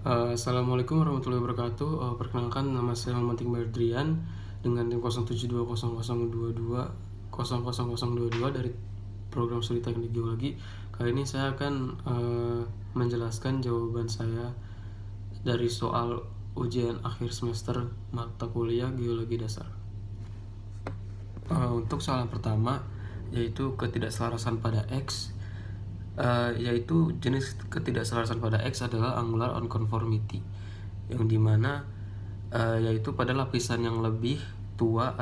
Assalamualaikum warahmatullahi wabarakatuh. Perkenalkan, nama saya Muhammad Iqbal Drian dengan tim 07200022 dari program studi teknik geologi. Kali ini saya akan menjelaskan jawaban saya dari soal ujian akhir semester mata kuliah geologi dasar. Untuk soal yang pertama, yaitu ketidakselarasan pada X. Yaitu jenis ketidakselarasan pada X adalah angular unconformity, yang dimana yaitu pada lapisan yang lebih tua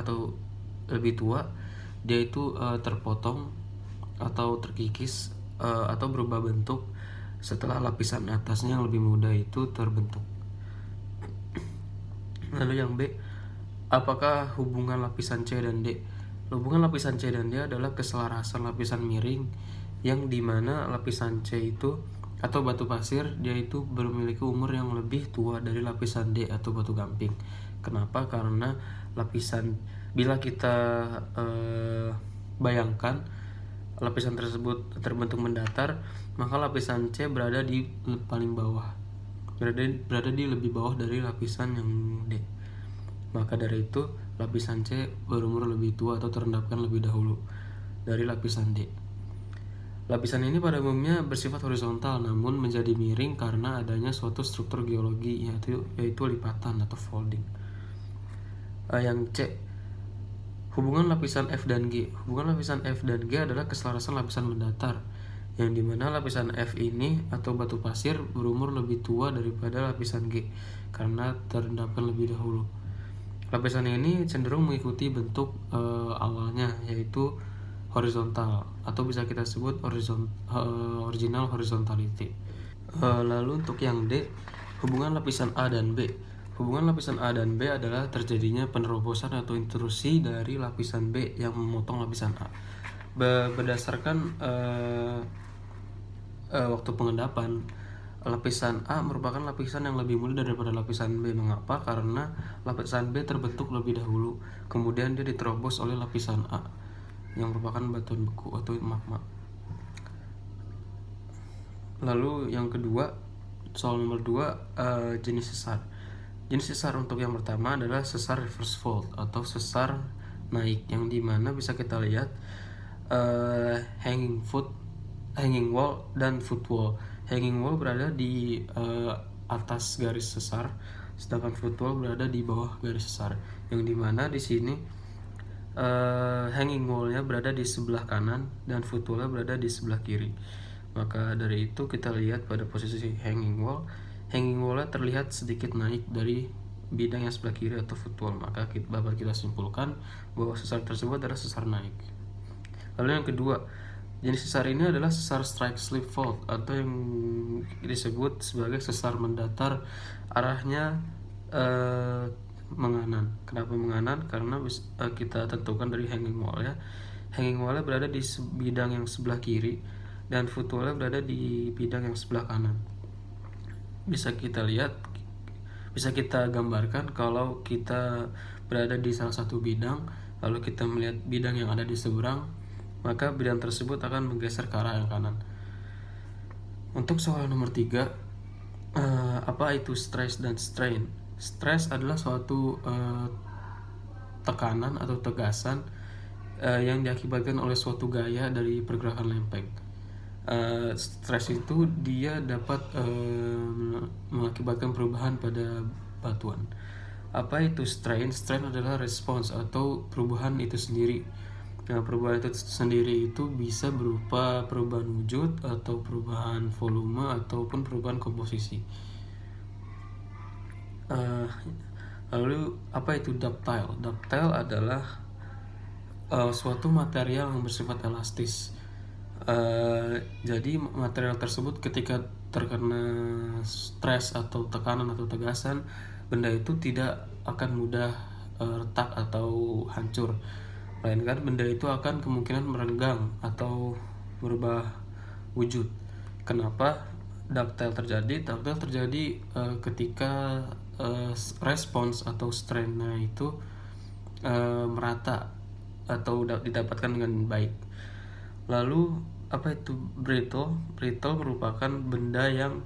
dia itu terpotong atau terkikis atau berubah bentuk setelah lapisan atasnya yang lebih muda itu terbentuk. Lalu yang B, apakah hubungan lapisan C dan D? Hubungan lapisan C dan D adalah keselarasan lapisan miring, yang dimana lapisan C itu atau batu pasir dia itu memiliki umur yang lebih tua dari lapisan D atau batu gamping. Kenapa? Karena bila kita bayangkan lapisan tersebut terbentuk mendatar, maka lapisan C berada di paling bawah, berada di lebih bawah dari lapisan yang D. Maka dari itu lapisan C berumur lebih tua atau terendapkan lebih dahulu dari lapisan D. Lapisan ini pada umumnya bersifat horizontal namun menjadi miring karena adanya suatu struktur geologi yaitu lipatan atau folding. Yang C, hubungan lapisan F dan G. Hubungan lapisan F dan G adalah keselarasan lapisan mendatar, yang dimana lapisan F ini atau batu pasir berumur lebih tua daripada lapisan G karena terendapkan lebih dahulu. Lapisan ini cenderung mengikuti bentuk awalnya, yaitu horizontal atau bisa kita sebut original horizontality. Lalu untuk yang D, hubungan lapisan A dan B. Hubungan lapisan A dan B adalah terjadinya penerobosan atau intrusi dari lapisan B yang memotong lapisan A. Berdasarkan waktu pengendapan, lapisan A merupakan lapisan yang lebih muda daripada lapisan B. Mengapa? Karena lapisan B terbentuk lebih dahulu, kemudian dia diterobos oleh lapisan A yang merupakan batuan beku atau magma. Lalu yang kedua, soal nomor 2, jenis sesar. Jenis sesar untuk yang pertama adalah sesar reverse fault atau sesar naik, yang dimana bisa kita lihat hanging wall dan footwall. Hanging wall berada di atas garis sesar, sedangkan footwall berada di bawah garis sesar, yang dimana di sini hanging wall-nya berada di sebelah kanan dan footwall-nya berada di sebelah kiri. Maka dari itu kita lihat pada posisi hanging wall-nya terlihat sedikit naik dari bidang yang sebelah kiri atau footwall. Maka dapat kita simpulkan bahwa sesar tersebut adalah sesar naik. Lalu yang kedua, jenis sesar ini adalah sesar strike slip fault atau yang disebut sebagai sesar mendatar, arahnya menganan. Kenapa menganan? Karena kita tentukan dari hanging wall ya. Hanging wall-nya berada di bidang yang sebelah kiri dan footwall-nya berada di bidang yang sebelah kanan. Bisa kita gambarkan kalau kita berada di salah satu bidang, lalu kita melihat bidang yang ada di seberang, maka bidang tersebut akan menggeser ke arah yang kanan. Untuk soal nomor 3, apa itu stress dan strain? Stress adalah suatu tekanan atau tegasan yang diakibatkan oleh suatu gaya dari pergerakan lempeng. Stress itu dia dapat mengakibatkan perubahan pada batuan. Apa itu strain? Strain adalah respons atau perubahan itu sendiri. Nah, perubahan itu sendiri itu bisa berupa perubahan wujud atau perubahan volume ataupun perubahan komposisi. Lalu apa itu ductile? Ductile adalah suatu material yang bersifat elastis. Jadi material tersebut ketika terkena stres atau tekanan atau tegasan, benda itu tidak akan mudah retak atau hancur, melainkan benda itu akan kemungkinan merenggang atau berubah wujud. Kenapa ductile terjadi? Ductile terjadi ketika respons atau strain-nya itu merata atau didapatkan dengan baik. Lalu apa itu brittle? Brittle merupakan benda yang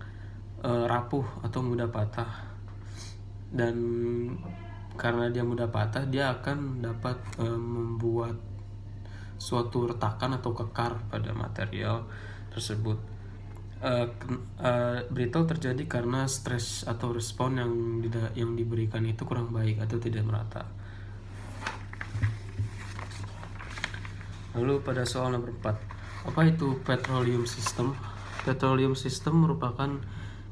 rapuh atau mudah patah, dan karena dia mudah patah dia akan dapat membuat suatu retakan atau kekar pada material tersebut. Brittle terjadi karena stres atau respon yang diberikan itu kurang baik atau tidak merata. Lalu pada soal nomor 4, apa itu petroleum system? Petroleum system merupakan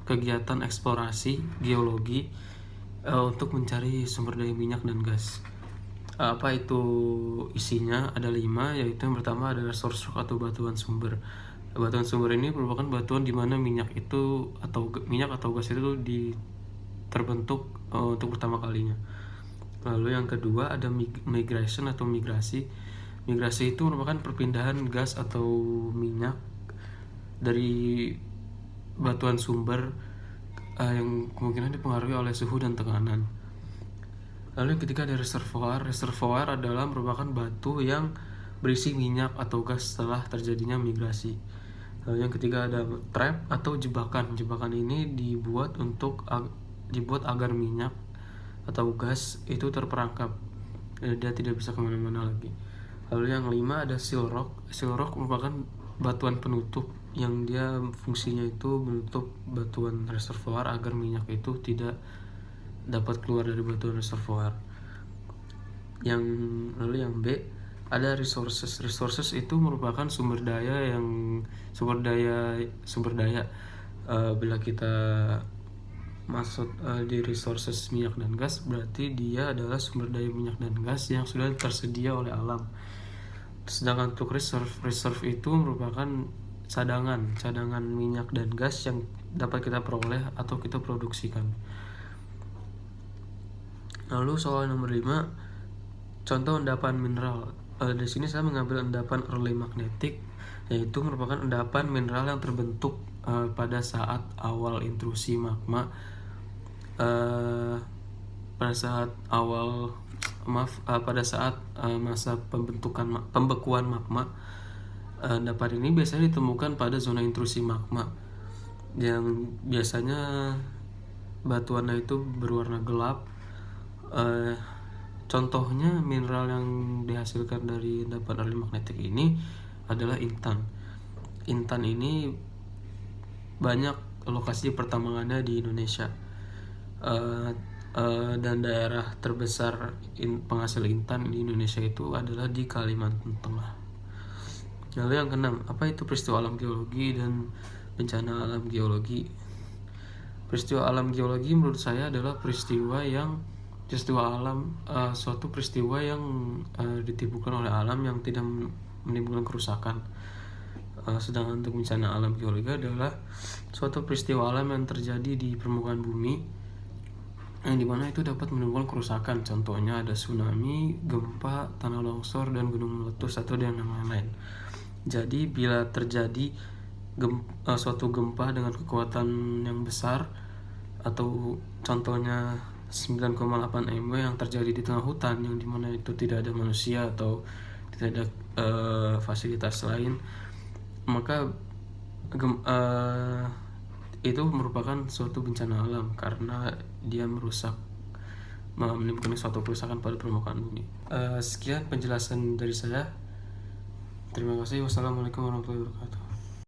kegiatan eksplorasi geologi untuk mencari sumber daya minyak dan gas. Apa itu isinya? Ada 5, yaitu yang pertama adalah source rock atau batuan sumber. Batuan sumber ini merupakan batuan di mana minyak atau gas itu terbentuk untuk pertama kalinya. Lalu yang kedua ada migration atau migrasi. Migrasi itu merupakan perpindahan gas atau minyak dari batuan sumber yang kemungkinan dipengaruhi oleh suhu dan tekanan. Lalu yang ketiga ada reservoir. Reservoir adalah merupakan batu yang berisi minyak atau gas setelah terjadinya migrasi. Lalu yang ketiga ada trap atau jebakan. Jebakan ini dibuat agar minyak atau gas itu terperangkap, dia tidak bisa kemana-mana lagi. Lalu yang 5 ada seal rock. Seal rock merupakan batuan penutup yang dia fungsinya itu menutup batuan reservoir agar minyak itu tidak dapat keluar dari batuan reservoir. Lalu yang B ada resources. Resources itu merupakan sumber daya. Bila kita masuk di resources minyak dan gas, berarti dia adalah sumber daya minyak dan gas yang sudah tersedia oleh alam. Sedangkan untuk reserve itu merupakan cadangan minyak dan gas yang dapat kita peroleh atau kita produksikan. Lalu soal nomor 5, contoh endapan mineral. Di sini saya mengambil endapan early magnetic, yaitu merupakan endapan mineral yang terbentuk pada saat awal intrusi magma, pada saat masa pembekuan magma. Endapan ini biasanya ditemukan pada zona intrusi magma yang biasanya batuannya itu berwarna gelap. Contohnya mineral yang dihasilkan dari endapan early magnetic ini adalah intan. Intan ini banyak lokasi pertambangannya di Indonesia, dan daerah terbesar penghasil intan di Indonesia itu adalah di Kalimantan Tengah. Lalu yang keenam, apa itu peristiwa alam geologi dan bencana alam geologi? Peristiwa alam geologi menurut saya adalah suatu peristiwa yang ditimbulkan oleh alam yang tidak menimbulkan kerusakan. Sedangkan untuk bencana alam geologi adalah suatu peristiwa alam yang terjadi di permukaan bumi yang dimana itu dapat menimbulkan kerusakan. Contohnya ada tsunami, gempa, tanah longsor, dan gunung meletus atau yang lain-lain. Jadi bila terjadi suatu gempa dengan kekuatan yang besar, atau contohnya 9,8 MW yang terjadi di tengah hutan yang dimana itu tidak ada manusia atau tidak ada fasilitas lain, maka itu merupakan suatu bencana alam karena dia menimbulkan suatu kerusakan pada permukaan bumi. Sekian penjelasan dari saya. Terima kasih. Wassalamualaikum warahmatullahi wabarakatuh.